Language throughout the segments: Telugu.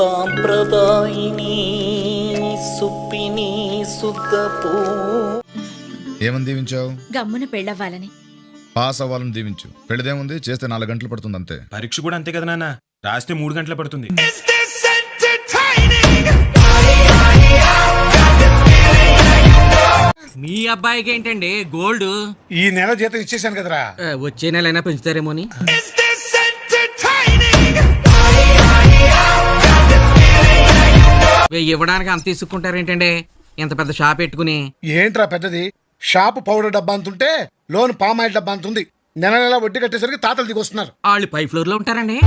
సాంప్రదాయిని సుప్పిని సుద్దపూ. ఏమని దీవించావు? గమ్మున పెళ్ళవ్వాలని. పాస్ అవ్వాలని దీవించు. పెళ్ళిదేముంది, చేస్తే 4 గంటలు పడుతుంది అంతే. పరీక్ష కూడా అంతే కదా నాన్న, రాస్తే 3 గంటలు పడుతుంది. మీ అబ్బాయికి ఏంటండి గోల్డ్? ఈ నెల జీతం ఇచ్చేసాను కదరా. వచ్చే నెల అయినా పెంచుతారేమో అని. ఇవ్వడానికి అంత తీసుకుంటారేంటండి? ఇంత పెద్ద షాప్ పెట్టుకుని. ఏంట్రా పెద్దది? షాపు పౌడర్ డబ్బా అంతుంటే లోన్ పామాయిల్ డబ్బా అంతుంది. నెల నెల వడ్డీ కట్టేసరికి తాతలు దిగి వస్తున్నారు. వాళ్ళు పై ఫ్లోర్ లో ఉంటారండి.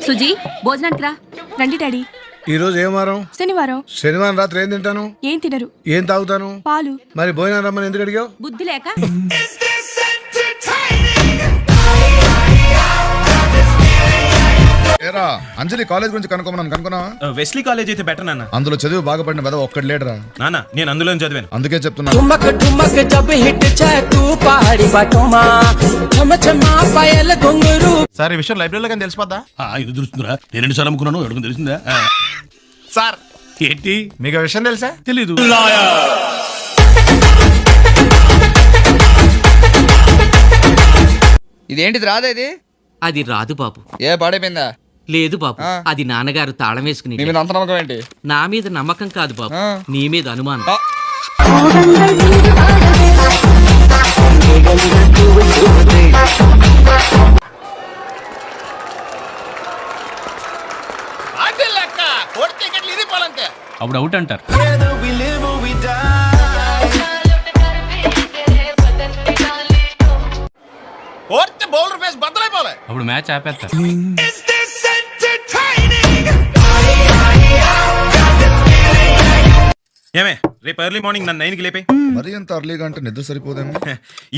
సుజీ, భోజనానికి రా. రండి డాడీ. ఈ రోజు ఏం వారం? శనివారం. శనివారం రాత్రి ఏం తింటాను? ఏం తినరు. ఏం తాగుతాను? పాలు. మరి భోజనం రమ్మని ఎందుకు అడిగావు? బుద్ధి లేక. ఏరా, అంజలి కాలేజ్ గురించి కనుక్కున్నావా? వెస్లీ కాలేజ్ అయితే బెటర్ నాన్న. అందులో చదివి బాగుపడిన వెద ఒక్కడు లేడరా నాన్న. నేను అందులో చదివాను, అందుకే చెప్తున్నా. సార్, ఈ విషయం లైబ్రరీలో కానీ తెలిసిపోద్దా? ఇది తెలుస్తుందిరా, నేను 2 సార్లు అమ్ముకున్నాను, అడుగు తెలిసిందా? సార్ ఏంటి? మీకు ఆ విషయం తెలుసా? తెలీదు. ఇదేంటిది రాదా? ఇది అది రాదు బాబు. ఏ పాడైపోయిందా? లేదు బాబు, అది నాన్నగారు తాళం వేసుకుని. మీ మీద అంత నమ్మకం ఏంటి? నా మీద నమ్మకం కాదు బాబు, నీ మీద అనుమానం. అప్పుడు అవుట్ అంటారు. బౌలర్ ఫేస్ బద్దలైపోలే. అప్పుడు మ్యాచ్ ఆపేస్తారు. ఏమే రేపు ఎర్లీ మార్నింగ్ నన్ను 9కి లేపే. మరి ఎంత అర్లీగా అంటే నిద్ర సరిపోదేమో.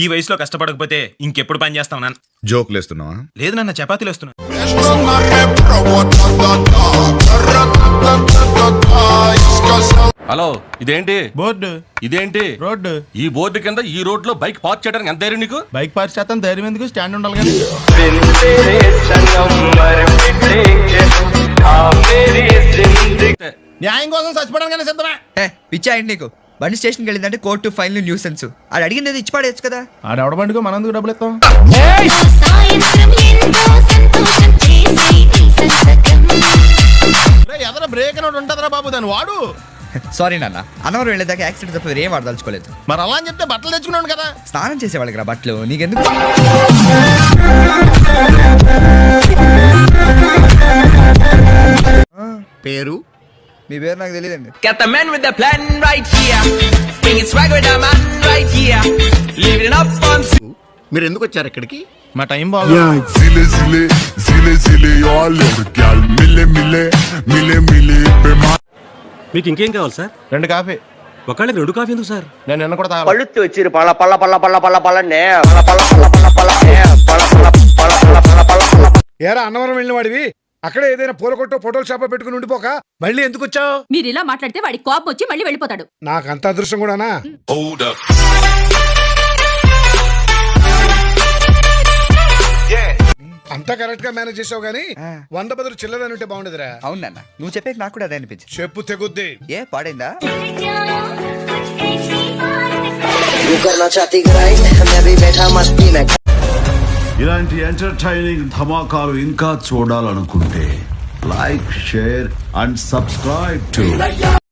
ఈ వయసులో కష్టపడకపోతే ఇంకెప్పుడు పని చేస్తావు నాన్న? జోకులు వేస్తున్నావా? లేదు నాన్న, చపాతీలు వస్తున్నా. హలో, ఇదేంటి బోర్డు? ఇదేంటి రోడ్డు? ఈ బోర్డు కింద ఈ రోడ్ లో బైక్ పార్క్ చేయడానికి ఎంత ధైర్యం నీకు? బైక్ పార్క్ చేస్తాను, ధైర్యం ఎందుకు? స్టాండ్ ఉండాలి కానీ. న్యాయం కోసం చచ్చిపోవడానికి సిద్ధమే. పిచ్చాయండి నీకు. బండి స్టేషన్కి వెళ్ళిందంటే కోర్టు, ఫైన్, న్యూసెన్స్. అది అడిగింది ఇచ్చి పడేయచ్చు కదా. ఆడెవడ బండికో మనందుకు డబ్బులు ఇస్తాం. ఎదర బ్రేక్ అని ఉంటుందిరా బాబు, దాన్ని వాడు. సారీ నాన్న, అన్నవరం వెళ్ళేదాకా యాక్సిడెంట్ తప్ప ఏం వాడదలుచుకోలేదు. మరి అలా అని చెప్తే బట్టలు తెచ్చుకున్నాను కదా. స్నానం చేసేవాళ్ళకి రా బట్టలు, నీకెందుకు? పేరు? మీ పేరు నాకు తెలియదండి. మీరు ఎందుకు వచ్చారు ఇక్కడికి? మా టైం బాగా. మీకు ఇంకేం కావాలి సార్? 2 కాఫీ. ఒకళ్ళకి 2 కాఫీ ఎందుకు సార్? నేను నిన్న కూడా తాగాలి. పళ్ళుత్తి వచ్చి పళ్ళ పళ్ళ పళ్ళ పళ్ళ పళ్ళ పళ్ళనే పళ్ళ పళ్ళ పళ్ళ పళ్ళ పళ్ళనే పళ్ళ పళ్ళ పళ్ళ పళ్ళ పళ్ళ పళ్ళ. ఏరా అన్నవరం వెళ్ళిన వాడివి అక్కడే ఏదైనా పూల కొట్టో ఫోటోల షాప్ పెట్టుకుని ఉండిపోక మళ్ళీ ఎందుకు వచ్చావు? మీరు ఇలా మాట్లాడితే వాడి కోపం వచ్చి మళ్ళీ వెళ్ళిపోతాడు. నాకు అంత అదృష్టం కూడానా? అంతా కరెక్ట్ గా మేనేజ్ చేసావు గానీ 100 బదులు చిల్లరని ఉంటే బాగుండేదిరా. అవునన్న, నువ్వు చెప్పే నాకు కూడా అదే అనిపించింది. చెప్పు తెగుద్ది. ఏ పాడైందా? ఇలాంటి ఎంటర్టైనింగ్ ధమాకాలు ఇంకా చూడాలనుకుంటే like, share and subscribe to